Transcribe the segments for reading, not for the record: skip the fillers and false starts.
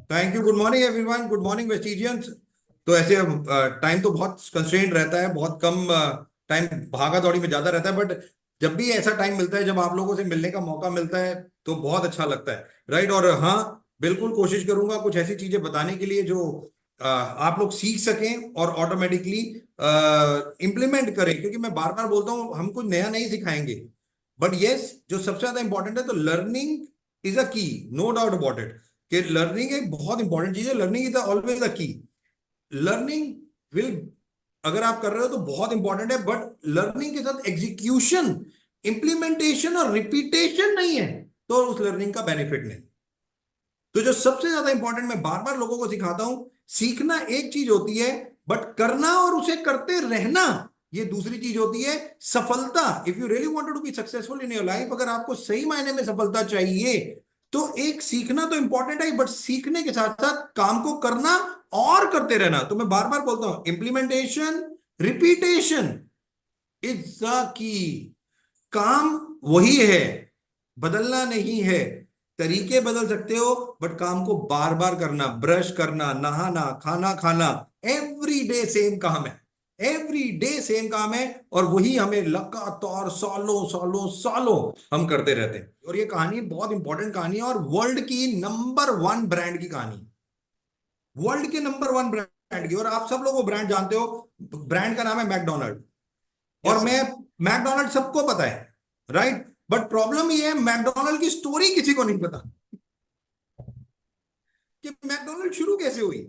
Thank you. Good morning everyone, good morning Vestigians. तो ऐसे time तो बहुत कंस्ट्रेंट रहता है, बहुत कम टाइम भागा दौड़ी में ज्यादा रहता है, बट जब भी ऐसा टाइम मिलता है, जब आप लोगों से मिलने का मौका मिलता है, तो बहुत अच्छा लगता है। राइट। और हाँ, बिल्कुल कोशिश करूंगा कुछ ऐसी चीजें बताने के लिए जो आप लोग सीख सकें और ऑटोमेटिकली इम्प्लीमेंट करें, क्योंकि मैं बार बार बोलता हूँ हम कुछ नया नहीं सिखाएंगे, बट यस, जो सबसे ज्यादा इंपॉर्टेंट है, तो लर्निंग इज अ की, नो डाउट अबाउट इट, कि लर्निंग एक बहुत इंपॉर्टेंट चीज है। Learning is always the key. Learning will, अगर आप कर रहे हो तो बहुत इंपॉर्टेंट है, बट लर्निंग के साथ एग्जीक्यूशन, इंप्लीमेंटेशन और रिपीटेशन नहीं है, तो उस लर्निंग का बेनिफिट नहीं। तो जो सबसे ज्यादा इंपॉर्टेंट मैं बार बार लोगों को सिखाता हूं, सीखना एक चीज होती है, बट करना और उसे करते रहना ये दूसरी चीज होती है। सफलता, if you really wanted to be successful in your life, अगर आपको सही मायने में सफलता चाहिए, तो एक सीखना तो इंपॉर्टेंट है, बट सीखने के साथ साथ काम को करना और करते रहना। तो मैं बार बार बोलता हूं, implementation, repetition is the key. काम वही है, बदलना नहीं है। तरीके बदल सकते हो, बट काम को बार बार करना, ब्रश करना, नहाना, खाना खाना, एवरी डे सेम काम है। एवरी डे सेम काम है, और वही हमें लगातार सालों सालों सालों हम करते रहते हैं। और ये कहानी बहुत इंपॉर्टेंट कहानी है, और वर्ल्ड की नंबर वन ब्रांड की कहानी, वर्ल्ड के नंबर वन ब्रांड की। और आप सब लोग वो ब्रांड जानते हो, ब्रांड का नाम है मैकडोनल्ड। और यस सर। मैं, मैकडोनल्ड सबको पता है, राइट। बट प्रॉब्लम ये है, मैकडोनल्ड की स्टोरी किसी को नहीं पता, कि मैकडोनल्ड शुरू कैसे हुई,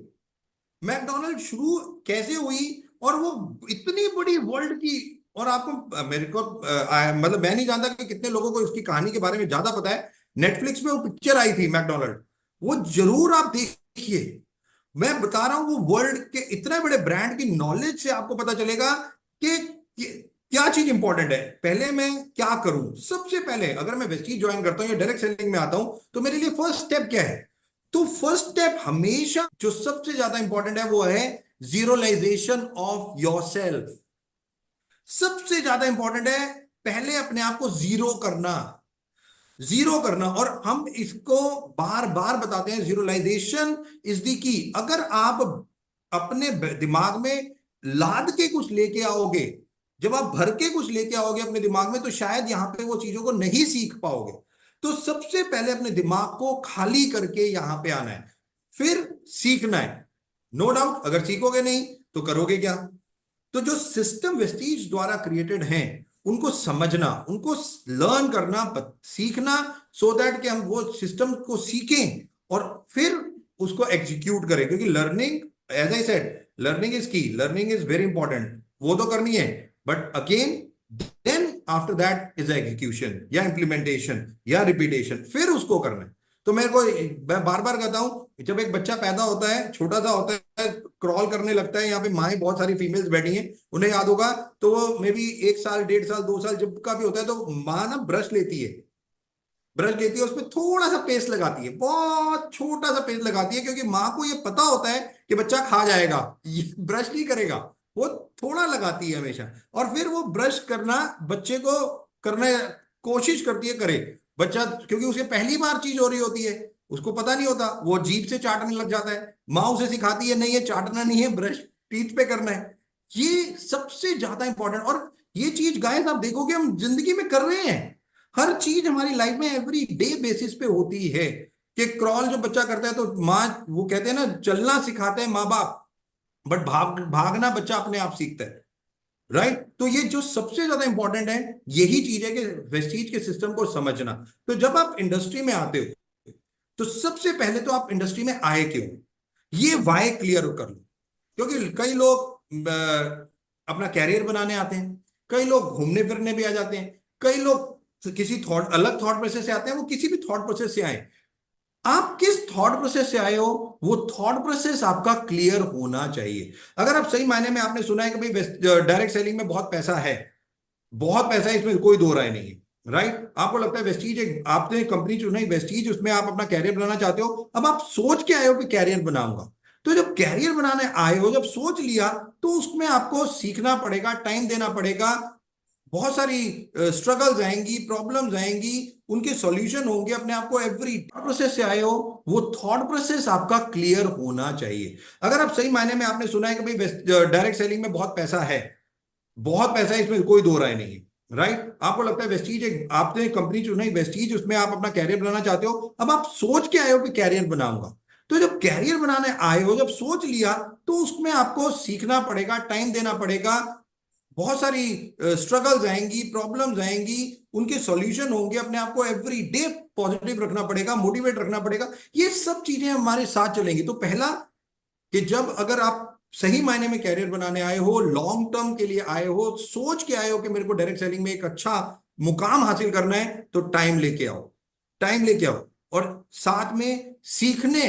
मैकडोनल्ड शुरू कैसे हुई, और वो इतनी बड़ी वर्ल्ड की। और आपको, मेरे को मतलब मैं नहीं जानता कि कितने लोगों को इसकी कहानी के बारे में ज्यादा पता है। नेटफ्लिक्स में वो पिक्चर आई थी मैकडोनल्ड, वो जरूर आप देखिए। मैं बता रहा हूं, वो वर्ल्ड के इतने बड़े ब्रांड की नॉलेज से आपको पता चलेगा कि क्या चीज इंपॉर्टेंट है। पहले मैं क्या करूं, सबसे पहले अगर मैं वेस्टीज ज्वाइन करता हूं या डायरेक्ट सेलिंग में आता हूं, तो मेरे लिए फर्स्ट स्टेप क्या है। तो फर्स्ट स्टेप हमेशा जो सबसे ज्यादा इंपॉर्टेंट है, वो है जीरोलाइजेशन ऑफ योर सेल्फ। सबसे ज्यादा इंपॉर्टेंट है पहले अपने आप को जीरो करना, जीरो करना। और हम इसको बार बार बताते हैं, जीरोलाइजेशन इज दी की। अगर आप अपने दिमाग में लाद के कुछ लेके आओगे, जब आप भर के कुछ लेके आओगे अपने दिमाग में, तो शायद यहां पे वो चीजों को नहीं सीख पाओगे। तो सबसे पहले अपने दिमाग को खाली करके यहां पे आना है, फिर सीखना है। नो डाउट, अगर सीखोगे नहीं तो करोगे क्या। तो जो सिस्टम वेस्टीज द्वारा क्रिएटेड हैं, उनको समझना, उनको लर्न करना, सीखना, सो दैट कि हम वो सिस्टम को सीखें और फिर उसको एग्जीक्यूट करें। क्योंकि learning, as I said, learning is key, learning is very important, वो तो करनी है, but again then after that is execution या इंप्लीमेंटेशन या रिपीटेशन, फिर उसको करना है। तो मेरे को, मैं बार बार कहता हूं, जब एक बच्चा पैदा होता है, छोटा सा होता है, क्रॉल करने लगता है, यहाँ पे माएँ बहुत सारी फीमेल्स बैठी हैं, उन्हें याद होगा, तो वो मे बी 1 साल, 1.5 साल, 2 साल जब का भी होता है, तो माँ ना ब्रश लेती है, ब्रश लेती है, उसमें थोड़ा सा पेस्ट लगाती है, बहुत छोटा सा पेस्ट लगाती है, क्योंकि माँ को ये पता होता है कि बच्चा खा जाएगा, ये ब्रश नहीं करेगा, वो थोड़ा लगाती है हमेशा। और फिर वो ब्रश करना बच्चे को करने कोशिश करती है, करे बच्चा, क्योंकि उसे पहली बार चीज हो रही होती है, उसको पता नहीं होता, वो जीभ से चाटने लग जाता है। माँ उसे सिखाती है, नहीं ये चाटना नहीं है, ब्रश टीथ पे करना है। ये सबसे ज्यादा इंपॉर्टेंट, और ये चीज गाइस आप देखोगे हम जिंदगी में कर रहे हैं, हर चीज हमारी लाइफ में एवरी डे बेसिस पे होती है। कि क्रॉल जो बच्चा करता है, तो माँ, वो कहते हैं ना, चलना सिखाते हैं माँ बाप, बट भागना बच्चा अपने आप सीखता है। राइट। तो ये जो सबसे ज्यादा इंपॉर्टेंट है, यही चीज है कि वेस्टीज के सिस्टम को समझना। तो जब आप इंडस्ट्री में आते हो, तो सबसे पहले तो आप इंडस्ट्री में आए क्यों, ये वाई क्लियर कर लो। क्योंकि कई लोग अपना कैरियर बनाने आते हैं, कई लोग घूमने फिरने भी आ जाते हैं, कई लोग किसी थॉट, अलग थॉट प्रोसेस से आते हैं, वो किसी भी थॉट प्रोसेस से आए। आप किस थॉट प्रोसेस से आए हो, वो थॉट प्रोसेस आपका क्लियर होना चाहिए। अगर आप सही मायने में, आपने सुना है कि भाई डायरेक्ट सेलिंग में बहुत पैसा है, बहुत पैसा है, इसमें कोई दो राय नहीं है, राइट। आपको लगता है वेस्टीज एक, आपने कंपनी चुनी वेस्टीज, उसमें आप अपना कैरियर बनाना चाहते हो, अब आप सोच के आए हो कि कैरियर बनाऊंगा। तो जब कैरियर बनाने आए हो, जब सोच लिया, तो उसमें आपको सीखना पड़ेगा, टाइम देना पड़ेगा, बहुत सारी स्ट्रगल्स आएंगी, प्रॉब्लम्स आएंगी, उनके सॉल्यूशन होंगे। अपने आप को एवरी प्रोसेस से आए हो, वो थॉट प्रोसेस आपका क्लियर होना चाहिए। अगर आप सही मायने में, आपने सुना है कि भाई डायरेक्ट सेलिंग में बहुत पैसा है, बहुत पैसा है, इसमें कोई दो राय नहीं है, राइट? आपको लगता है वेस्टीज, एक आपने कंपनी चुनी वेस्टीज, उसमें आप अपना कैरियर बनाना चाहते हो। अब आप सोच के आए हो कि कैरियर बनाऊंगा, तो जब कैरियर बनाने आए हो, जब सोच लिया, तो उसमें आपको सीखना पड़ेगा, टाइम देना पड़ेगा, बहुत सारी स्ट्रगल्स आएंगी, प्रॉब्लम्स आएंगी, उनके सॉल्यूशन होंगे। अपने आप को एवरी डे पॉजिटिव रखना पड़ेगा, मोटिवेट रखना पड़ेगा। ये सब चीजें हमारे साथ चलेंगी। तो पहला, कि जब अगर आप सही मायने में कैरियर बनाने आए हो, लॉन्ग टर्म के लिए आए हो, सोच के आए हो कि मेरे को डायरेक्ट सेलिंग में एक अच्छा मुकाम हासिल करना है, तो टाइम लेके आओ, टाइम लेके आओ। और साथ में सीखने,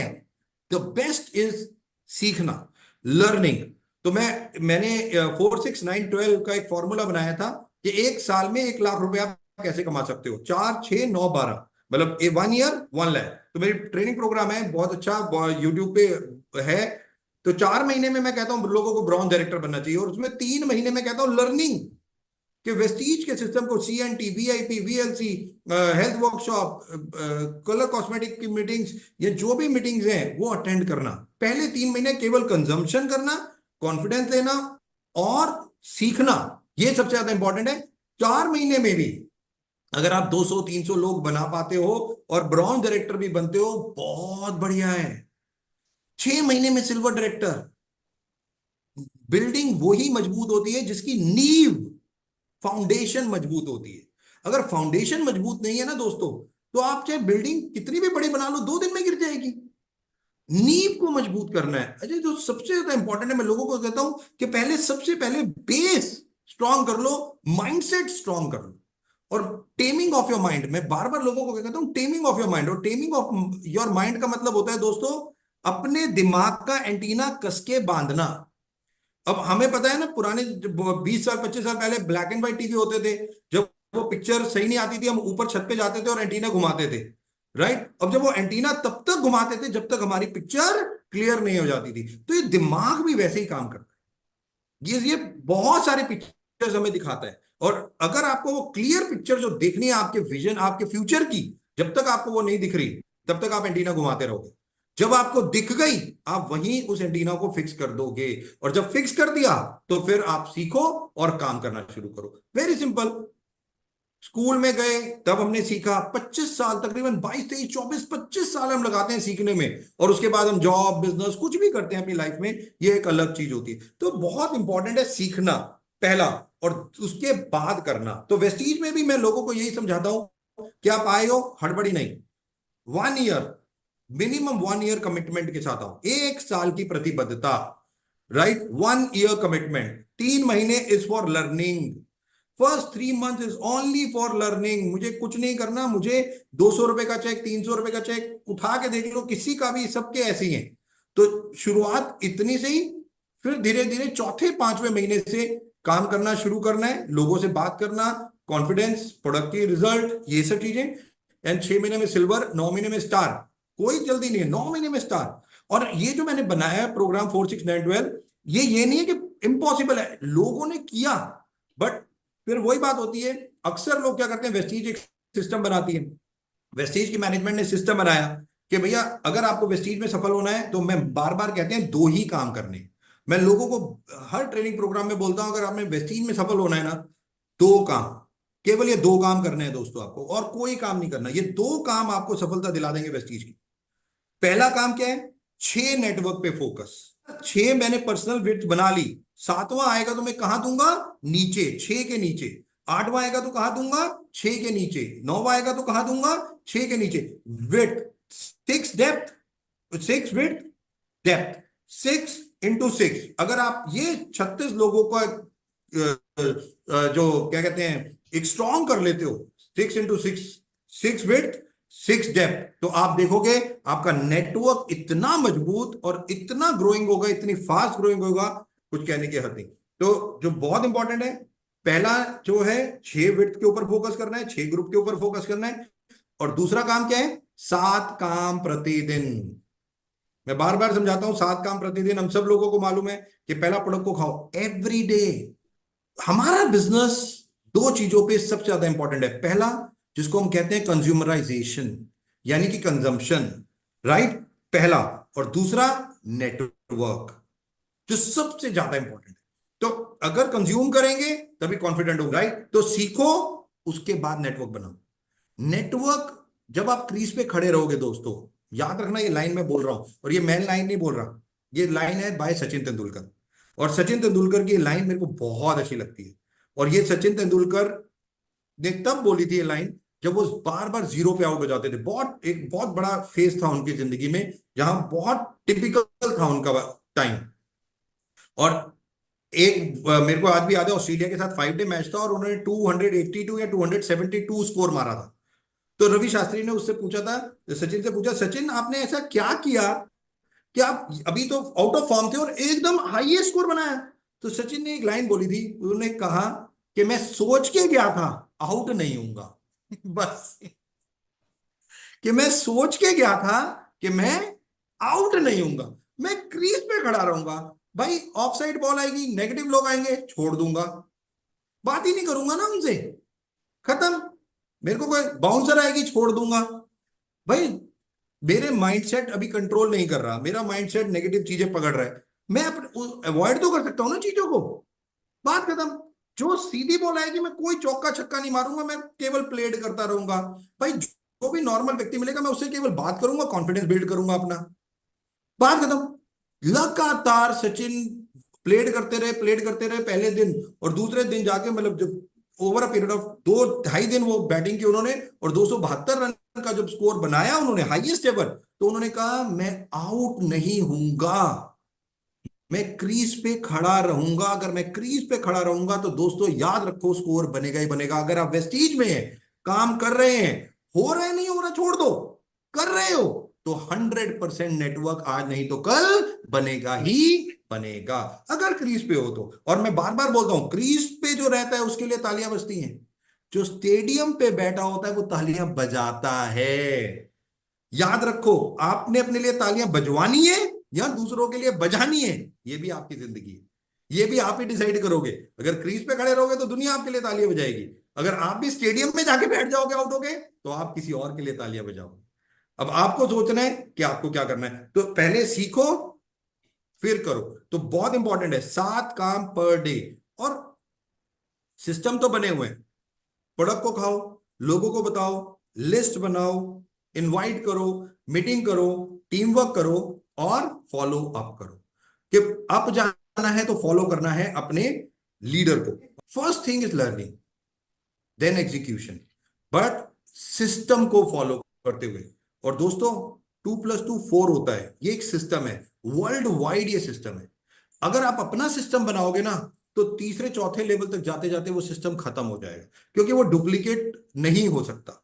द बेस्ट इज सीखना, लर्निंग। तो मैंने 4 6 9 12 का एक फॉर्मूला बनाया था कि एक साल में 1 लाख रुपए आप कैसे कमा सकते हो, 4 6 9 12, मतलब 1 ईयर 1 लाख। तो मेरी ट्रेनिंग प्रोग्राम है, बहुत अच्छा, यूट्यूब पे है। तो 4 महीने में मैं कहता हूं लोगों को ब्राउन डायरेक्टर बनना चाहिए, और उसमें 3 महीने में कहता हूं लर्निंग, कि वेस्टीज के सिस्टम को, CNT, VIP, VLC, health workshop, colour cosmetic की मीटिंग्स, ये जो भी मीटिंग्स हैं वो अटेंड करना। पहले 3 महीने केवल कंजम्पशन करना, कॉन्फिडेंस लेना और सीखना, ये सबसे ज्यादा इंपॉर्टेंट है। 4 महीने में भी अगर आप 200 300 लोग बना पाते हो और ब्रॉन्ज डायरेक्टर भी बनते हो, बहुत बढ़िया है। 6 महीने में सिल्वर डायरेक्टर। बिल्डिंग वही मजबूत होती है जिसकी नींव, फाउंडेशन मजबूत होती है। अगर फाउंडेशन मजबूत नहीं है ना दोस्तों, तो आप चाहे बिल्डिंग कितनी भी बड़ी बना लो, 2 दिन में गिर जाएगी। नींव को मजबूत करना है। अजय, जो सबसे ज्यादा इंपॉर्टेंट है, मैं लोगों को कहता हूं कि पहले, सबसे पहले बेस स्ट्रांग कर लो, माइंडसेट स्ट्रांग कर लो, और टेमिंग ऑफ योर माइंड। मैं बार बार लोगों को कहता हूं टेमिंग ऑफ योर माइंड। और टेमिंग ऑफ योर माइंड का मतलब होता है दोस्तों, अपने दिमाग का एंटीना कसके बांधना। अब हमें पता है ना, पुराने 20 साल 25 साल पहले ब्लैक एंड व्हाइट टीवी होते थे, जब वो पिक्चर सही नहीं आती थी, हम ऊपर छत पे जाते थे और एंटीना घुमाते थे, राइट? अब जब वो एंटीना तब तक घुमाते थे जब तक हमारी पिक्चर क्लियर नहीं हो जाती थी। तो ये दिमाग भी वैसे ही काम करता है, ये बहुत सारे पिक्चर्स हमें दिखाता है। और अगर आपको वो क्लियर पिक्चर जो देखनी है, आपके विजन, आपके फ्यूचर की, जब तक आपको वो नहीं दिख रही, तब तक आप एंटीना घुमाते रहोगे। जब आपको दिख गई, आप वहीं उस एंटीना को फिक्स कर दोगे, और जब फिक्स कर दिया, तो फिर आप सीखो और काम करना शुरू करो। Very simple. स्कूल में गए, तब हमने सीखा, 25 साल, तकरीबन 22 23 24 25 साल हम लगाते हैं सीखने में, और उसके बाद हम जॉब, बिजनेस, कुछ भी करते हैं अपनी लाइफ में, ये एक अलग चीज होती है। तो बहुत इंपॉर्टेंट है सीखना, पहला, और उसके बाद करना। तो वेस्टीज में भी मैं लोगों को यही समझाता हूं कि आप आए हो, हड़बड़ी नहीं, 1 ईयर, मिनिमम 1 ईयर कमिटमेंट के साथ आओ, 1 साल की प्रतिबद्धता, राइट? 1 ईयर कमिटमेंट, 3 महीने is for learning, first 3 month is only for learning. मुझे कुछ नहीं करना, मुझे 200 रुपए का चेक, 300 रुपए का चेक उठा के देख लो, किसी का भी, सबके ऐसे ही हैं। तो शुरुआत इतनी से ही, फिर धीरे धीरे चौथे 5वें महीने से काम करना शुरू करना है, लोगों से बात करना, कॉन्फिडेंस, प्रोडक्ट की रिजल्ट, ये सब चीजें। एंड 6 महीने में सिल्वर, 9 महीने में स्टार। कोई जल्दी नहीं है, 9 महीने में स्टार। और ये जो मैंने बनाया है प्रोग्राम 4 6 9 12, ये नहीं है कि इम्पॉसिबल है, लोगों ने किया। बट फिर वही बात होती है, अक्सर लोग क्या करते हैं, वेस्टीज एक सिस्टम बनाती है, वेस्टीज की मैनेजमेंट ने सिस्टम बनाया कि भैया अगर आपको वेस्टीज में सफल होना है, तो मैं बार बार कहते हैं 2 ही काम करने। मैं लोगों को हर ट्रेनिंग प्रोग्राम में बोलता हूं, अगर आपने वेस्टीज में सफल होना है ना, 2 काम, केवल ये 2 काम करने हैं दोस्तों आपको, और कोई काम नहीं करना। ये 2 काम आपको सफलता दिला देंगे वेस्टीज की। पहला काम क्या है? 6 नेटवर्क पे फोकस। 6 मैंने पर्सनल विड्थ बना ली, 7वां आएगा तो मैं कहां दूंगा? नीचे, 6 के नीचे। 8वां आएगा तो कहां दूंगा? 6 के नीचे। 9वां आएगा तो कहां दूंगा? 6 के नीचे। Width 6, depth 6, width, depth 6 into 6। अगर आप ये 36 लोगों का जो क्या कहते हैं, एक स्ट्रॉन्ग कर लेते हो, 6 into 6, 6 विड्थ 6 डेप्थ, तो आप देखोगे आपका नेटवर्क इतना मजबूत और इतना ग्रोइंग होगा, इतनी फास्ट ग्रोइंग होगा, कुछ कहने की हद नहीं। तो जो बहुत इंपॉर्टेंट है, पहला जो है, 6 विड्थ के ऊपर फोकस करना है, 6 ग्रुप के ऊपर फोकस करना है। और दूसरा काम क्या है? 7 काम प्रतिदिन। मैं बार बार समझाता हूं, 7 काम प्रतिदिन। हम सब लोगों को मालूम है कि पहला, प्रोडक्ट को खाओ एवरी डे। हमारा बिजनेस दो चीजों पे सबसे ज्यादा इंपॉर्टेंट है। पहला, जिसको हम कहते हैं कंज्यूमराइजेशन, यानी कि कंजम्पशन, राइट, पहला। और दूसरा नेटवर्क, जो सबसे ज्यादा इंपॉर्टेंट है। तो अगर कंज्यूम करेंगे तभी कॉन्फिडेंट हो, राइट। तो सीखो, उसके बाद नेटवर्क बनाओ। नेटवर्क, जब आप क्रीज पे खड़े रहोगे दोस्तों, याद रखना ये लाइन मैं बोल रहा हूं, और ये मैं लाइन नहीं बोल रहा, ये लाइन है बाय सचिन तेंदुलकर। और सचिन तेंदुलकर की ये लाइन मेरे को बहुत अच्छी लगती है। और ये सचिन तेंदुलकर ने तब बोली थी ये लाइन जब वो बार बार जीरो पे आउट हो जाते थे। एक बहुत बड़ा फेज था उनकी जिंदगी में, जहां बहुत टिपिकल था उनका टाइम। और मेरे को आज भी याद है, ऑस्ट्रेलिया के साथ 5 डे मैच था और उन्होंने 282 या 272 स्कोर मारा था। तो रवि शास्त्री ने उससे पूछा था, सचिन से पूछा, सचिन आपने ऐसा क्या किया कि आप अभी तो आउट ऑफ फॉर्म थे और एकदम हाईएस्ट स्कोर बनाया? तो सचिन ने एक लाइन बोली थी, उन्होंने कहा कि मैं सोच के गया था आउट नहीं होऊंगा। बस, कि मैं सोच के गया था कि मैं आउट नहीं होऊंगा, मैं क्रीज पे खड़ा रहूंगा। भाई ऑफ साइड बॉल आएगी, नेगेटिव लोग आएंगे, छोड़ दूंगा, बात ही नहीं करूंगा ना उनसे, खत्म। मेरे को कोई बाउंसर आएगी, छोड़ दूंगा। भाई मेरे माइंडसेट अभी कंट्रोल नहीं कर रहा, मेरा माइंडसेट नेगेटिव चीजें पकड़ रहा है, मैं अवॉइड तो कर सकता हूं ना चीजों को, बात खत्म। जो सीधी बॉल आएगी, मैं कोई चौका छक्का नहीं मारूंगा, मैं केवल प्लेड करता रहूंगा। भाई जो भी नॉर्मल व्यक्ति मिलेगा, मैं उससे केवल बात करूंगा, कॉन्फिडेंस बिल्ड करूंगा अपना, बात खत्म। लगातार सचिन प्लेड करते रहे पहले दिन, और दूसरे दिन जाके मतलब जब ओवर अ पीरियड ऑफ 2-2.5 दिन वो बैटिंग की उन्होंने, और 272 रन का जब स्कोर बनाया उन्होंने हाईएस्ट एवर, तो उन्होंने कहा मैं आउट नहीं हूंगा, मैं क्रीज पे खड़ा रहूंगा। अगर मैं क्रीज पे खड़ा रहूंगा तो दोस्तों याद रखो, स्कोर बनेगा ही बनेगा। अगर आप वेस्टीज में हैं, काम कर रहे हैं, हो रहा है नहीं हो रहा छोड़ दो, कर रहे हो, तो 100% नेटवर्क आज नहीं तो कल बनेगा ही बनेगा, अगर क्रीज पे हो तो। और मैं बार बार बोलता हूं, क्रीज पे जो रहता है उसके लिए तालियां बजती हैं, जो स्टेडियम पे बैठा होता है वो तालियां बजाता है। याद रखो, आपने अपने लिए तालियां बजवानी है या दूसरों के लिए बजानी है, ये भी आपकी जिंदगी है, ये भी आप ही डिसाइड करोगे। अगर क्रीज पे खड़े रहोगे तो दुनिया आपके लिए तालियां बजाएगी, अगर आप भी स्टेडियम में जाके बैठ जाओगे आउट होगे, तो आप किसी और के लिए तालियां बजाओगे। अब आपको सोचना है कि आपको क्या करना है, तो पहले सीखो फिर करो। तो बहुत इंपॉर्टेंट है, 7 काम पर डे। और सिस्टम तो बने हुए हैं, प्रोडक्ट को खाओ, लोगों को बताओ, लिस्ट बनाओ, इनवाइट करो, मीटिंग करो, टीम वर्क करो, और फॉलो अप करो। कि अप जाना है तो फॉलो करना है अपने लीडर को। First thing is learning, then execution, but system को फॉलो करते हुए। और दोस्तों, 2+2 4 होता है, ये एक सिस्टम है, वर्ल्ड वाइड ये सिस्टम है। अगर आप अपना सिस्टम बनाओगे ना, तो तीसरे चौथे लेवल तक जाते जाते वो सिस्टम खत्म हो जाएगा, क्योंकि वो डुप्लीकेट नहीं हो सकता,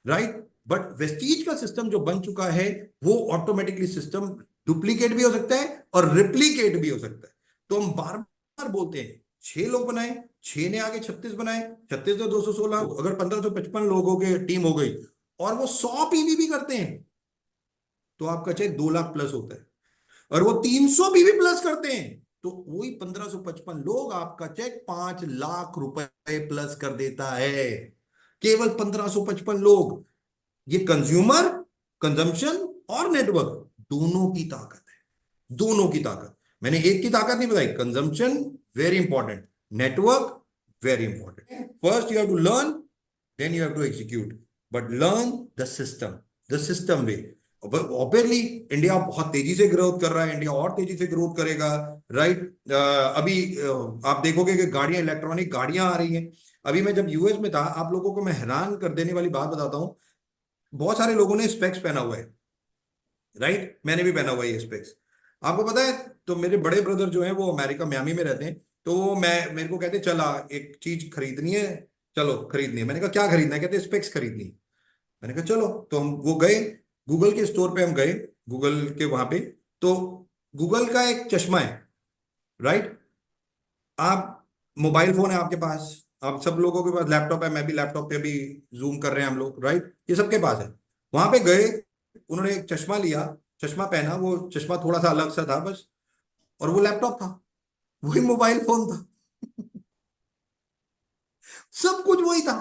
राइट। बट वेस्टीज का सिस्टम जो बन चुका है, वो ऑटोमेटिकली सिस्टम डुप्लीकेट भी हो सकता है और रिप्लीकेट भी हो सकता है। तो हम बार बार बोलते हैं, 6 लोग बनाए, 6 ने आगे 36 बनाए, 36 से 216, अगर 1555 लोगों की टीम हो गई और वो 100 पीवी भी करते हैं, तो आपका चेक 2 लाख प्लस होता है। और वो 300 पीवी प्लस करते हैं, तो वही 1555 लोग आपका चेक 5 लाख रुपए प्लस कर देता है। केवल 1555 लोग। ये कंज्यूमर, कंजम्पशन और नेटवर्क, दोनों की ताकत है, दोनों की ताकत। मैंने एक की ताकत नहीं बताई, consumption very important, network very important. First you have to learn, then you have to execute, but learn the system way. Obviously India बहुत तेजी से ग्रोथ कर रहा है, इंडिया और तेजी से ग्रोथ करेगा, राइट। अभी आप देखोगे कि गाड़ियां, इलेक्ट्रॉनिक गाड़ियां आ रही हैं। अभी मैं जब यूएस में था, आप लोगों को मैं हैरान कर देने वाली बात बताता हूं, बहुत सारे लोगों ने स्पेक्स पहना हुआ है, राइट, मैंने भी पहना हुआ है ये स्पेक्स, आपको पता है। तो मेरे बड़े ब्रदर जो हैं वो अमेरिका मियामी में रहते हैं, तो वो मेरे को कहते चला एक चीज खरीदनी है, चलो खरीदनी है। मैंने कहा क्या खरीदना है? कहते स्पेक्स खरीदनी है। मैंने कहा चलो, तो हम वो गए, गूगल के स्टोर पे हम गए, गूगल के वहां पे। तो गूगल का एक चश्मा है, राइट। आप, मोबाइल फोन है आपके पास, आप सब लोगों के पास लैपटॉप है, मैं भी लैपटॉप पे अभी जूम कर रहे हैं हम लोग, राइट, ये सबके पास है। वहां पे गए, उन्होंने एक चश्मा लिया, चश्मा पहना, वो चश्मा थोड़ा सा अलग सा था बस, और वो लैपटॉप था, वही मोबाइल फोन था। सब कुछ वही था,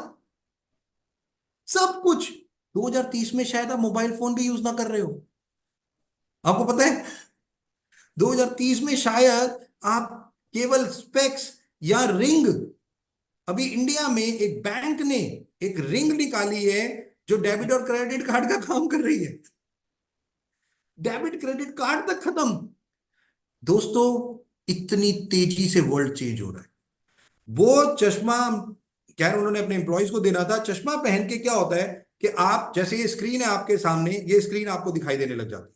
सब कुछ। 2030 में शायद आप मोबाइल फोन भी यूज ना कर रहे हो, आपको पता है। 2030 में शायद आप केवल स्पेक्स या रिंग, अभी इंडिया में एक बैंक ने एक रिंग निकाली है जो डेबिट और क्रेडिट कार्ड का काम कर रही है, डेबिट क्रेडिट कार्ड तक खत्म। दोस्तों, इतनी तेजी से वर्ल्ड चेंज हो रहा है। वो चश्मा, खैर उन्होंने अपने एम्प्लॉयज को देना था, चश्मा पहन के क्या होता है कि आप जैसे, ये स्क्रीन है आपके सामने, ये स्क्रीन आपको दिखाई देने लग जाती है,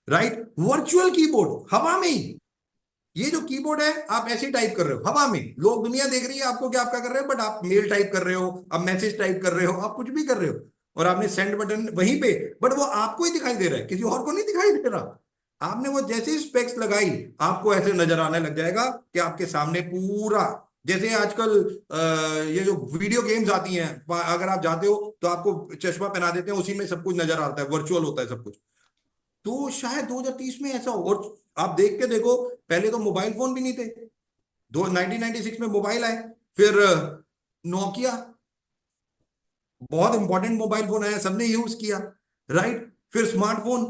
राइट। वर्चुअल कीबोर्ड हवा में ही, ये जो कीबोर्ड है आप ऐसे ही टाइप कर रहे हो हवा में, लोग दुनिया देख रही है आपको कि आप क्या कर रहे हो, बट आप मेल टाइप कर रहे हो, आप मैसेज टाइप कर रहे हो, आप कुछ भी कर रहे हो, और आपने सेंड बटन वहीं पे, बट वो आपको ही दिखाई दे रहा है, किसी और को नहीं दिखाई दे रहा। आपने वो जैसे ही स्पेक्स लगाई, आपको ऐसे नजर आने लग जाएगा कि आपके सामने पूरा, जैसे आजकल ये जो वीडियो गेम्स आती हैं, अगर आप जाते हो तो आपको चश्मा पहना देते हैं, उसी में सब कुछ नजर आता है, वर्चुअल होता है सब कुछ। तो शायद 2030 में ऐसा हो। और आप देख के देखो, पहले तो मोबाइल फोन भी नहीं थे, दो 1996 में मोबाइल आए, फिर नोकिया, बहुत इंपॉर्टेंट मोबाइल फोन आया, सबने यूज किया, राइट। फिर स्मार्टफोन,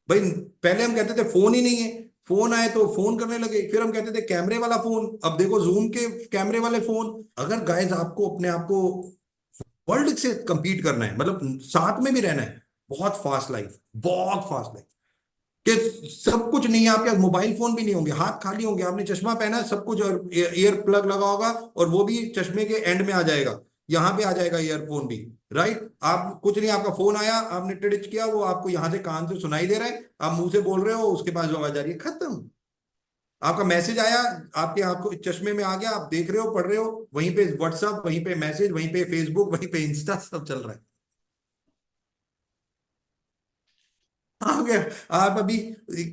भाई पहले हम कहते थे फोन ही नहीं है, फोन आए तो फोन करने लगे, फिर हम कहते थे कैमरे वाला फोन, अब देखो जूम के कैमरे वाले फोन। अगर गाइस आपको अपने आप को वर्ल्ड से compete करना है, मतलब साथ में भी रहना है, बहुत फास्ट लाइफ, बहुत फास्ट लाइफ, कि सब कुछ नहीं है आपके पास, मोबाइल फोन भी नहीं होंगे, हाथ खाली होंगे, आपने चश्मा पहना है सब कुछ, और ईयर प्लग लगा होगा, और वो भी चश्मे के एंड में आ जाएगा, यहाँ पे आ जाएगा ईयरफोन भी, राइट। आप कुछ नहीं, आपका फोन आया, आपने टिच किया, वो आपको यहाँ से कान से सुनाई दे रहा है, आप मुंह से बोल रहे हो, उसके पास जो आवाज आ रही है, खत्म। आपका मैसेज आया, आपके आपको चश्मे में आ गया, आप देख रहे हो, पढ़ रहे हो, वहीं पे व्हाट्सएप, वहीं पे मैसेज, वहीं पे फेसबुक, वहीं पे इंस्टा, सब चल रहा है। आ गया। आप अभी,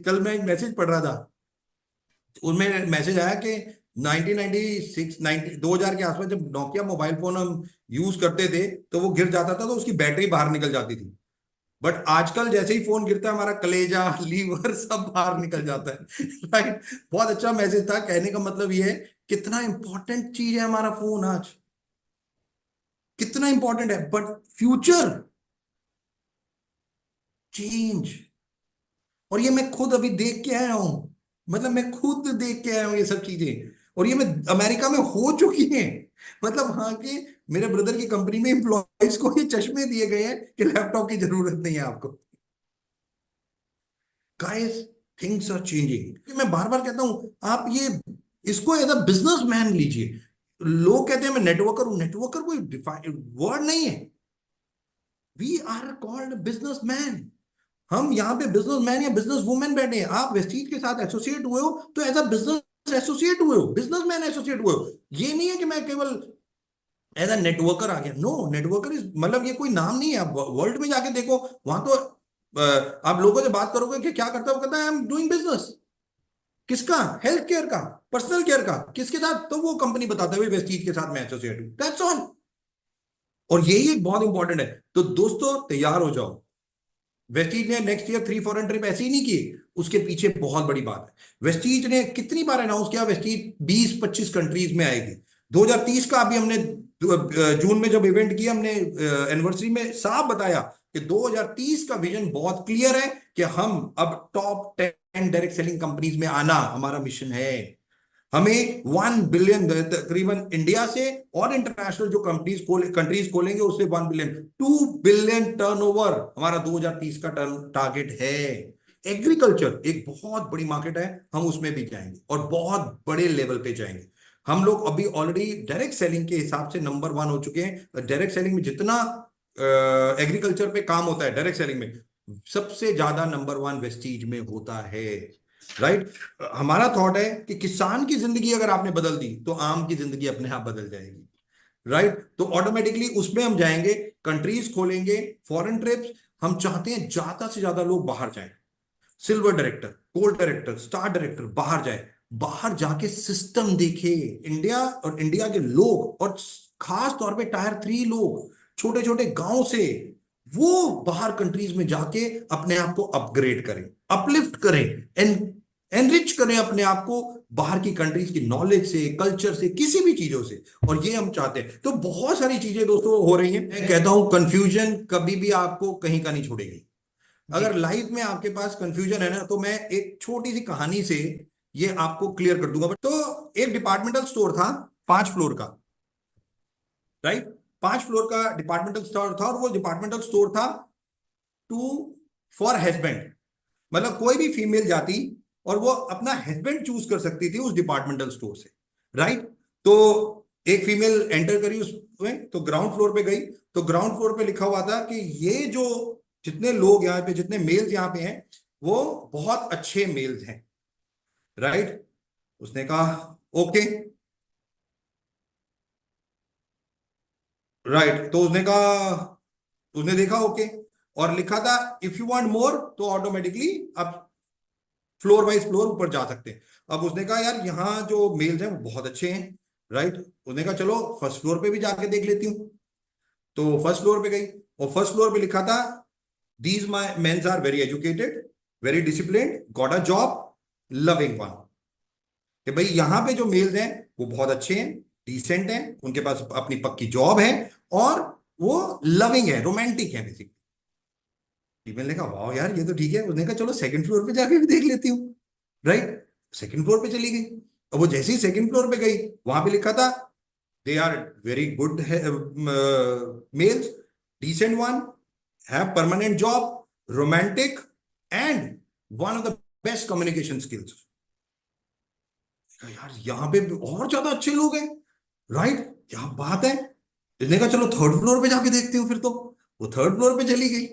कल मैं एक मैसेज पढ़ रहा था, उनमें मैसेज आया कि 1996 90 2000 के आसपास जब नोकिया मोबाइल फोन हम यूज करते थे, तो वो गिर जाता था तो उसकी बैटरी बाहर निकल जाती थी, बट आजकल जैसे ही फोन गिरता है, हमारा कलेजा, लीवर सब बाहर निकल जाता है, राइट। बहुत अच्छा मैसेज था, कहने का मतलब ये है कितना इंपॉर्टेंट चीज है हमारा फोन आज, कितना इंपॉर्टेंट है, बट फ्यूचर चेंज। और ये मैं खुद अभी देख के आया हूं, मतलब मैं खुद देख के आया हूं ये सब चीजें, और ये मैं अमेरिका में हो चुकी हैं, मतलब वहां के मेरे ब्रदर की कंपनी में एम्प्लॉयज को ये चश्मे दिए गए हैं कि लैपटॉप की जरूरत नहीं है आपको। गाइस, थिंग्स आर चेंजिंग, मैं बार बार कहता हूं, आप ये इसको एज अ बिजनेस मैन लीजिए। लोग कहते हैं मैं नेटवर्कर हूं, नेटवर्कर कोई वर्ड नहीं है, we are called businessman. हम यहाँ पे बिजनेस मैन या बिजनेस वुमेन बैठे हैं, आप वेस्टीज के साथ एसोसिएट हुए हो तो एज अ बिजनेस एसोसिएट हुए हो, बिजनेस मैन एसोसिएट हुए हो। ये नहीं है कि मैं केवल एज अ नेटवर्कर आ गया, नो, नेटवर्कर इज, मतलब ये कोई नाम नहीं है, आप वर्ल्ड में जाके देखो, वहां तो आप लोगों से बात करोगे कि क्या करता है, वो कहता है आई एम डूइंग बिजनेस। किसका? हेल्थ केयर का, पर्सनल केयर का, किसके साथ? तो वो कंपनी बताता है वेस्टीज के साथ मैं एसोसिएट हूं, दैट्स ऑल। और यही एक बहुत इंपॉर्टेंट है। तो दोस्तों तैयार हो जाओ, वेस्टीज ने नेक्स्ट ईयर 3 फॉरेन ट्रिप ऐसे ही नहीं किए, उसके पीछे बहुत बड़ी बात है। वेस्टीज ने कितनी बार अनाउंस किया, वेस्टीज 20-25 कंट्रीज में आएगी। 2030 का अभी हमने जून में जब इवेंट किया, हमने एनिवर्सरी में साफ बताया कि 2030 का विजन बहुत क्लियर है, कि हम अब टॉप 10 डायरेक्ट सेलिंग कंपनीज में आना हमारा मिशन है। हमें 1 बिलियन, तकरीबन इंडिया से और इंटरनेशनल जो कंट्रीज खोलेंगे उससे 1 बिलियन, 2 बिलियन टर्नओवर हमारा 2030 का टारगेट है। एग्रीकल्चर एक बहुत बड़ी मार्केट है, हम उसमें भी जाएंगे और बहुत बड़े लेवल पे जाएंगे। हम लोग अभी ऑलरेडी डायरेक्ट सेलिंग के हिसाब से नंबर 1 हो चुके हैं। डायरेक्ट सेलिंग में जितना एग्रीकल्चर पे काम होता है, डायरेक्ट सेलिंग में सबसे ज्यादा नंबर 1 वेस्टीज में होता है, राइट। हमारा थॉट है कि किसान की जिंदगी अगर आपने बदल दी तो आम की जिंदगी अपने आप बदल जाएगी, राइट। तो ऑटोमेटिकली उसमें हम जाएंगे, कंट्रीज खोलेंगे, फॉरेन ट्रिप्स। हम चाहते हैं ज्यादा से ज्यादा लोग बाहर जाएं, silver director, gold director, star director बाहर जाए, बाहर जाके सिस्टम देखे इंडिया, और इंडिया के लोग, और खास तौर पे टायर 3 लोग, छोटे छोटे गांव से, वो बाहर कंट्रीज में जाके अपने आप को अपग्रेड करें, अपलिफ्ट करें, एंड एनरिच करें अपने आप को बाहर की कंट्रीज की नॉलेज से, कल्चर से, किसी भी चीजों से। और ये हम चाहते हैं। तो बहुत सारी चीजें दोस्तों हो रही हैं। मैं कहता हूं कंफ्यूजन कभी भी आपको कहीं का नहीं छोड़ेगी। अगर लाइफ में आपके पास कंफ्यूजन है ना, तो मैं एक छोटी सी कहानी से ये आपको क्लियर कर दूंगा। तो एक डिपार्टमेंटल स्टोर था, 5 फ्लोर का, राइट। 5 फ्लोर का डिपार्टमेंटल स्टोर था, और वो डिपार्टमेंटल स्टोर था टू फॉर हस्बैंड। मतलब कोई भी फीमेल जाती और वो अपना हस्बैंड चूज कर सकती थी उस डिपार्टमेंटल स्टोर से, राइट। तो एक फीमेल एंटर करी उसमें, तो ग्राउंड फ्लोर पे गई। तो ग्राउंड फ्लोर पे लिखा हुआ था कि ये जो जितने लोग यहाँ पे, जितने मेल्स यहाँ पे हैं, वो बहुत अच्छे मेल्स हैं, राइट। उसने कहा ओके, राइट। तो उसने कहा, उसने देखा ओके, और लिखा था इफ यू वांट मोर, तो ऑटोमेटिकली आप फ्लोर वाइज फ्लोर ऊपर जा सकते हैं। अब उसने कहा यार यहाँ जो मेल्स हैं वो बहुत अच्छे हैं, राइट। उसने कहा चलो फर्स्ट फ्लोर पे भी जाके देख लेती हूँ। तो फर्स्ट फ्लोर पे गई, और फर्स्ट फ्लोर पे लिखा था these my mens are very educated, very disciplined, got a job, loving one. कि भाई यहाँ पे जो मेल्स हैं वो बहुत अच्छे हैं, डिसेंट हैं, उनके पास अपनी पक्की जॉब है, और वो लविंग है, रोमांटिक है बेसिकली। फीमेल ने कहा वाह यार ये तो ठीक है। उसने कहा चलो सेकंड फ्लोर पे जाके भी देख लेती हूँ, राइट। सेकंड फ्लोर पे चली गई। और वो जैसे ही सेकंड फ्लोर पे गई, वहां पे लिखा था they are very good males, decent one, have permanent job, romantic, and one of the best communication skills. यार यहाँ पे और ज्यादा अच्छे लोग हैं, राइट, क्या बात है। इसने कहा चलो थर्ड फ्लोर पे जाके देखती हूँ फिर तो। वो थर्ड फ्लोर पे चली गई।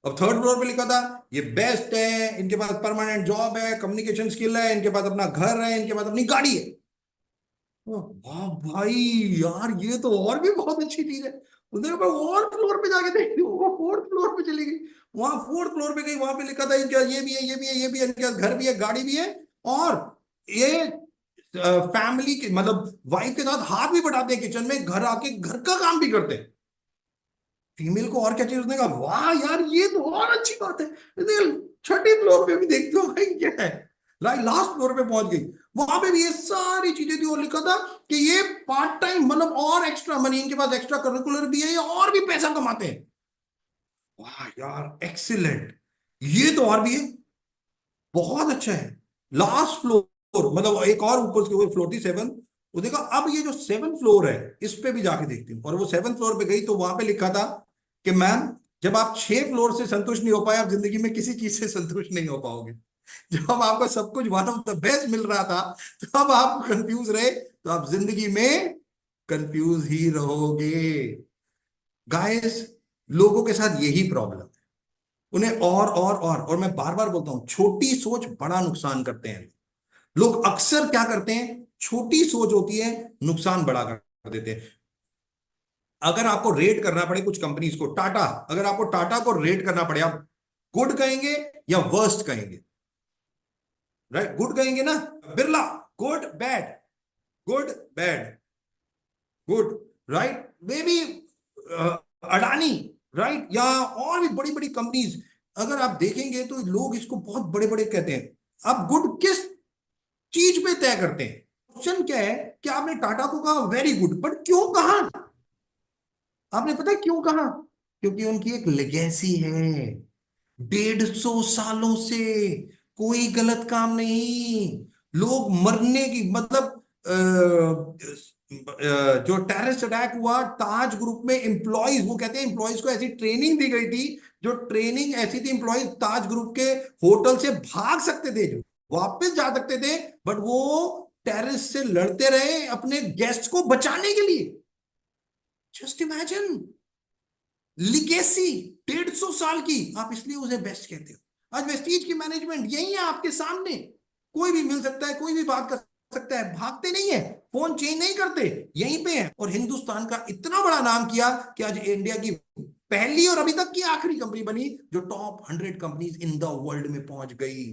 अब थर्ड फ्लोर पे लिखा था ये बेस्ट है, इनके पास परमानेंट जॉब है, कम्युनिकेशन स्किल है, इनके पास अपना घर है, इनके पास अपनी गाड़ी है। वाह भाई, यार ये तो और भी बहुत अच्छी चीज है। उसने कहा मैं और फ्लोर पे जाके देखती हूँ। वो फोर्थ फ्लोर पे चली गई। वहां फोर्थ फ्लोर पे गई, वहां पे लिखा था इनके पास ये भी है, ये भी है, ये भी है, इनके पास घर भी है, गाड़ी भी है, और ये फैमिली के मतलब वाइफ के साथ हाथ भी बढ़ाते हैं किचन में, घर आके घर का काम भी करते हैं। फीमेल को और क्या चाहिए। उसने कहा वाह यार ये तो और अच्छी बात है। छठी फ्लोर पे भी देखते हो भाई क्या है। लास्ट फ्लोर पे पहुंच गई, वहां पे भी ये सारी चीजें थी, और लिखा था कि ये पार्ट टाइम मतलब और एक्स्ट्रा मनी, इनके पास एक्स्ट्रा करिकुलर भी है, ये और भी पैसा कमाते हैं। वाह यार एक्सीलेंट, ये तो और भी है, बहुत अच्छा है। लास्ट फ्लोर मतलब एक और ऊपर उसके ऊपर फ्लोर थी, 7। उसने कहा अब ये जो 7 फ्लोर है इस पे भी जाके देखती हूँ। और वो 7 फ्लोर पे गई, तो वहां पे लिखा था कि मैम जब आप 6 फ्लोर से संतुष्ट नहीं हो पाए, आप जिंदगी में किसी चीज से संतुष्ट नहीं हो पाओगे। जब आपको सब कुछ वन ऑफ द बेस्ट मिल रहा था, तब आप कंफ्यूज रहे, तो आप जिंदगी में कंफ्यूज ही रहोगे। गाइस, लोगों के साथ यही प्रॉब्लम, उन्हें और मैं बार बार बोलता हूं छोटी सोच बड़ा नुकसान करते हैं। लोग अक्सर क्या करते हैं, छोटी सोच होती है, नुकसान बड़ा कर देते हैं। अगर आपको रेट करना पड़े कुछ कंपनीज को, टाटा, अगर आपको टाटा को रेट करना पड़े, आप गुड कहेंगे या वर्स्ट कहेंगे, राइट। गुड कहेंगे ना। Birla good bad, good bad, good, right. May be Adani, right, या और भी बड़ी बड़ी कंपनीज, अगर आप देखेंगे तो लोग इसको बहुत बड़े बड़े कहते हैं। आप गुड किस चीज पे तय करते हैं। क्वेश्चन क्या है कि आपने टाटा को कहा वेरी गुड, बट क्यों कहा, आपने पता है क्यों कहा? क्योंकि उनकी एक लेगेसी है, 150 सालों से कोई गलत काम नहीं। लोग मरने की मतलब जो टेररिस्ट अटैक हुआ ताज ग्रुप में, एम्प्लॉइज, वो कहते हैं एम्प्लॉइज को ऐसी ट्रेनिंग दी गई थी, जो ट्रेनिंग ऐसी थी, एम्प्लॉइज ताज ग्रुप के होटल से भाग सकते थे, जो वापस जा सकते थे, बट वो टेररिस्ट से लड़ते रहे अपने गेस्ट को बचाने के लिए। जस्ट इमेजिन, लिगेसी 150 साल की, आप इसलिए उसे बेस्ट कहते हो। आज वेस्टीज की मैनेजमेंट यही है आपके सामने, कोई भी मिल सकता है, कोई भी बात कर सकता है, भागते नहीं है, फोन चेंज नहीं करते, यहीं पे है। और हिंदुस्तान का इतना बड़ा नाम किया कि आज इंडिया की पहली और अभी तक की आखिरी कंपनी बनी जो top 100 companies in the world में पहुंच गई।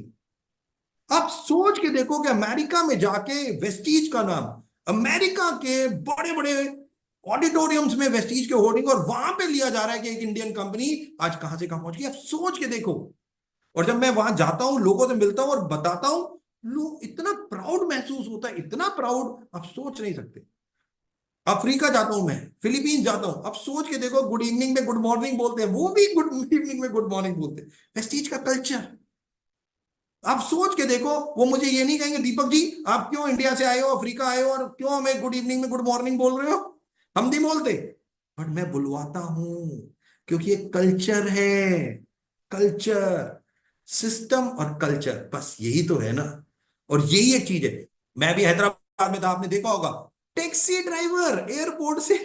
आप सोच के देखो कि अमेरिका में जाके वेस्टीज का नाम, अमेरिका के बड़े बड़े ऑडिटोरियम्स में वेस्टीज के होर्डिंग, और वहां पे लिया जा रहा है कि एक इंडियन कंपनी आज कहां से कहां पहुंच गई। आप सोच के देखो। और जब मैं वहां जाता हूं, लोगों से मिलता हूं और बताता हूं, लोग इतना प्राउड महसूस होता है, इतना प्राउड आप सोच नहीं सकते। अफ्रीका जाता हूं मैं, फिलीपींस जाता हूं, अब सोच के देखो, गुड इवनिंग में गुड मॉर्निंग बोलते हैं, वो भी गुड इवनिंग में गुड मॉर्निंग बोलते हैं। वेस्टीज का कल्चर, आप सोच के देखो, वो मुझे ये नहीं कहेंगे दीपक जी आप क्यों इंडिया से आए हो, अफ्रीका आए हो, और क्यों हमें गुड इवनिंग में गुड मॉर्निंग बोल रहे हो, हम नहीं बोलते। बट मैं बुलवाता हूं, क्योंकि एक कल्चर है। कल्चर, सिस्टम और कल्चर, बस यही तो है ना। और यही एक चीज है। मैं भी हैदराबाद में था, आपने देखा होगा, टैक्सी ड्राइवर एयरपोर्ट से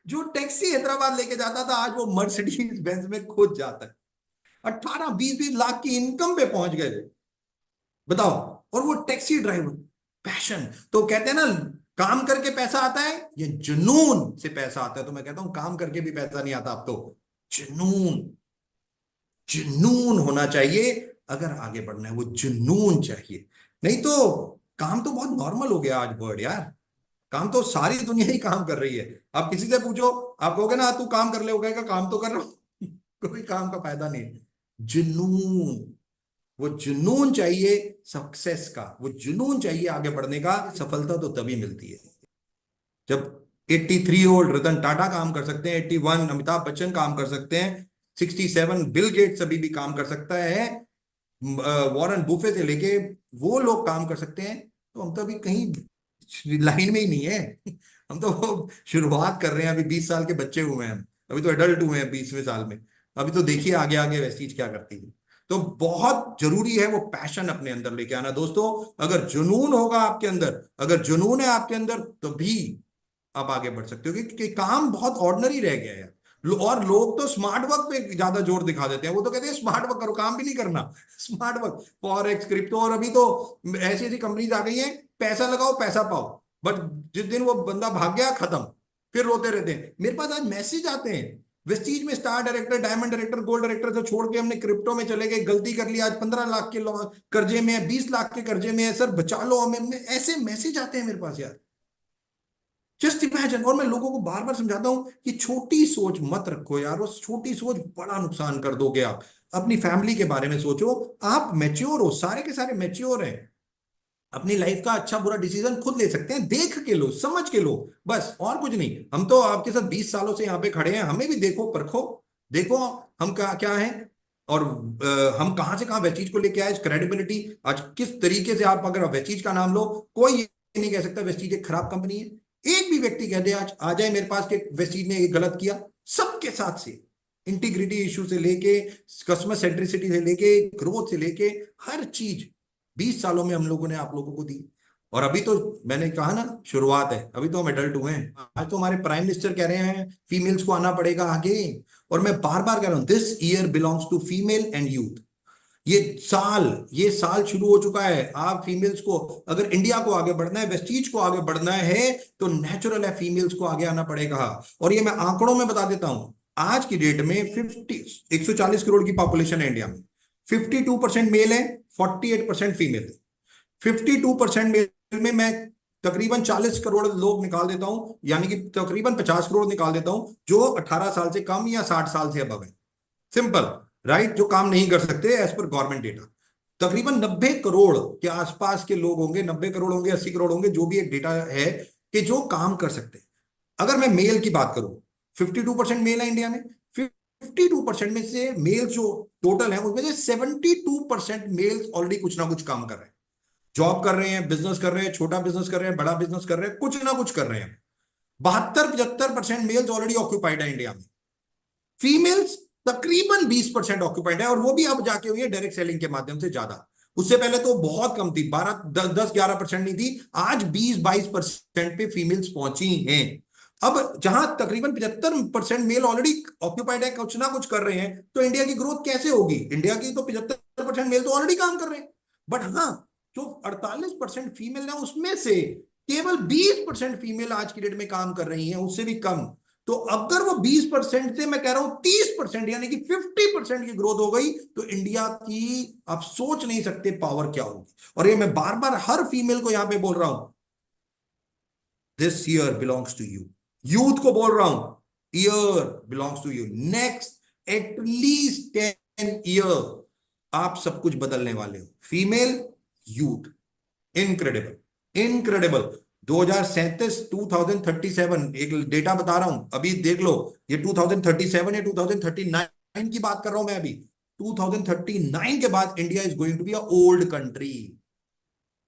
जो टैक्सी हैदराबाद लेके जाता था, आज वो मर्सिडीज बेंज में खोज जाता है। 18-20-20 लाख की इनकम पे पहुंच गए, बताओ। और वो टैक्सी ड्राइवर, पैशन। तो कहते हैं ना, काम करके पैसा आता है, ये जुनून से पैसा आता है। तो मैं कहता हूं काम करके भी पैसा नहीं आता, अब तो जुनून, जुनून होना चाहिए। अगर आगे बढ़ना है, वो जुनून चाहिए। नहीं तो काम तो बहुत नॉर्मल हो गया आज वर्ड यार। काम तो सारी दुनिया ही काम कर रही है। आप किसी से पूछो, आप कहोगे ना तू काम कर ले, हो गएगा, काम तो कर रहा हूं। कोई काम का फायदा नहीं है। जुनून, वो जुनून चाहिए सक्सेस का, वो जुनून चाहिए आगे बढ़ने का। सफलता तो तभी मिलती है जब 83 रतन टाटा काम कर सकते हैं, 81 अमिताभ बच्चन काम कर सकते हैं, 67 बिल गेट्स अभी भी काम कर सकता है, वॉरेन बुफे से लेके वो लोग काम कर सकते हैं। तो हम तो अभी कहीं लाइन में ही नहीं है। हम तो शुरुआत कर रहे हैं, अभी 20 साल के बच्चे हुए हैं, अभी तो एडल्ट हुए हैं 20वें साल में। अभी तो देखिए आगे आगे वैसी चीज क्या करती है। तो बहुत जरूरी है वो पैशन अपने अंदर लेके आना दोस्तों। अगर जुनून होगा आपके अंदर, अगर जुनून है आपके अंदर, तभी आप आगे बढ़ सकते हो। क्योंकि काम बहुत ऑर्डिनरी रह गया है। और लोग तो स्मार्ट वर्क पे ज्यादा जोर दिखा देते हैं, वो तो कहते हैं स्मार्ट वर्क करो, काम भी नहीं करना। स्मार्ट वर्क, फॉरेक्स, क्रिप्टो, और अभी तो ऐसी ऐसी कंपनीज आ गई हैं, पैसा लगाओ पैसा पाओ। बट जिस दिन वो बंदा भाग गया, खत्म। फिर रोते रहते हैं। मेरे पास आज मैसेज आते हैं, वेस्टीज में star director, diamond director, gold director से छोड़ के हमने क्रिप्टो में चले गए, गलती कर ली, आज 15 लाख के कर्जे में है, 20 लाख के कर्जे में है, सर बचा लो हमें। ऐसे मैसेज आते हैं मेरे पास यार। Just imagine. और मैं लोगों को बार बार समझाता हूं कि छोटी सोच मत रखो यार, उस छोटी सोच बड़ा नुकसान कर दोगे आप। अपनी फैमिली के बारे में सोचो। आप मैच्योर हो, सारे के सारे मैच्योर हैं, अपनी लाइफ का अच्छा बुरा डिसीजन खुद ले सकते हैं, देख के लो, समझ के लो, बस और कुछ नहीं। हम तो आपके साथ 20 सालों से यहाँ पे खड़े हैं, हमें भी देखो, परखो, देखो हम क्या क्या है। और हम कहां से कहां वेस्टीज को लेके आए, क्रेडिबिलिटी आज किस तरीके से। आप अगर वेस्टीज का नाम लो, कोई ये नहीं कह सकता वेस्टीज एक खराब कंपनी है। एक भी व्यक्ति कह दे आज आ जाए मेरे पास कि वेस्टीज ने ये गलत किया, सबके साथ से इंटीग्रिटी इशू से लेके, कस्टमर सेंट्रिसिटी से लेके, ग्रोथ से लेके, हर चीज 20 सालों में हम लोगों ने आप लोगों को दी। और अभी तो मैंने कहा ना शुरुआत है, अभी तो हम एडल्ट हुए हैं। आज तो हमारे प्राइम मिनिस्टर कह रहे हैं फीमेल्स को आना पड़ेगा आगे। और मैं बार बार कह रहा हूं, this year belongs to female and youth. ये साल शुरू हो चुका है। आप फीमेल्स को, अगर इंडिया को आगे बढ़ना है, वेस्टीज को आगे बढ़ना है, तो नेचुरल है फीमेल्स को आगे आना पड़ेगा। और ये मैं आंकड़ों में बता देता हूं, आज की डेट में 140 करोड़ की पॉपुलेशन है इंडिया में, 52% मेल है, 48% फीमेल है। 52% मेल में मैं तकरीबन 40 करोड़ लोग निकाल देता हूं, यानी कि तकरीबन 50 करोड़ निकाल देता हूं जो 18 साल से कम या 60 साल से अब है। सिंपल, राइट, जो काम नहीं कर सकते एज पर गवर्नमेंट डेटा। तकरीबन 90 करोड़ के आसपास के लोग होंगे, 90 करोड़ होंगे, 80 करोड़ होंगे, जो भी एक डेटा है कि जो काम कर सकते हैं। अगर मैं मेल की बात करूं, 52% मेल है इंडिया में। 52% में से मेल जो टोटल है, उसमें से 72% मेल्स ऑलरेडी कुछ ना कुछ काम कर रहे हैं, जॉब कर रहे हैं, बिजनेस कर रहे हैं, छोटा बिजनेस कर रहे हैं, बड़ा बिजनेस कर रहे हैं, कुछ ना कुछ कर रहे हैं। 72-75% मेल्स ऑलरेडी ऑक्यूपाइड है इंडिया में। फीमेल्स तकरीबन 20% ऑक्यूपाइड है, और वो भी अब जाके हुई है डायरेक्ट सेलिंग के माध्यम से ज्यादा। उससे पहले तो बहुत कम थी, 12-10-11% नहीं थी, आज 20-22% पे फीमेल्स पहुंची हैं। अब जहां तकरीबन 75% मेल ऑलरेडी ऑक्यूपाइड है, कुछ ना कुछ कर रहे हैं, तो इंडिया की ग्रोथ कैसे होगी? इंडिया की तो 75% मेल तो ऑलरेडी काम कर रहे हैं। बट हाँ, जो 48% फीमेल है, उसमें से केवल 20% फीमेल आज की डेट में काम कर रही हैं, उससे भी कम। तो अगर वो 20% से मैं कह रहा हूं 30%, यानी कि 50% की ग्रोथ हो गई, तो इंडिया की आप सोच नहीं सकते पावर क्या होगी। और ये मैं बार बार हर फीमेल को यहां पे बोल रहा हूं, this year belongs to you. Youth को बोल रहा हूं, year belongs to you. Next at least 10 year आप सब कुछ बदलने वाले हो, फीमेल, यूथ। Incredible, incredible. 2037, 2037 एक डेटा बता रहा हूं, अभी देख लो। ये 2037 या 2039 की बात कर रहा हूं मैं अभी। 2039 के बाद India is going to be a old country,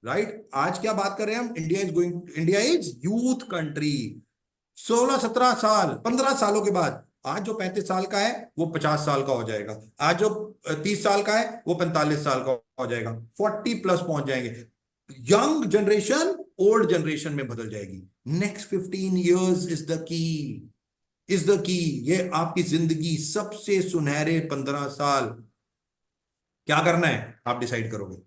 right. आज क्या बात कर रहे हैं हम? India is youth country. 16 17 साल, 15 सालों के बाद आज जो 35 साल का है वो 50 साल का हो जाएगा। आज जो 30 साल का है वो 45 साल का हो जाएगा। 40+ पहुंच जाएंगे। यंग जनरेशन ओल्ड जनरेशन में बदल जाएगी। Next 15 years is the key. ये आपकी जिंदगी सबसे सुनहरे 15 साल। क्या करना है आप डिसाइड करोगे।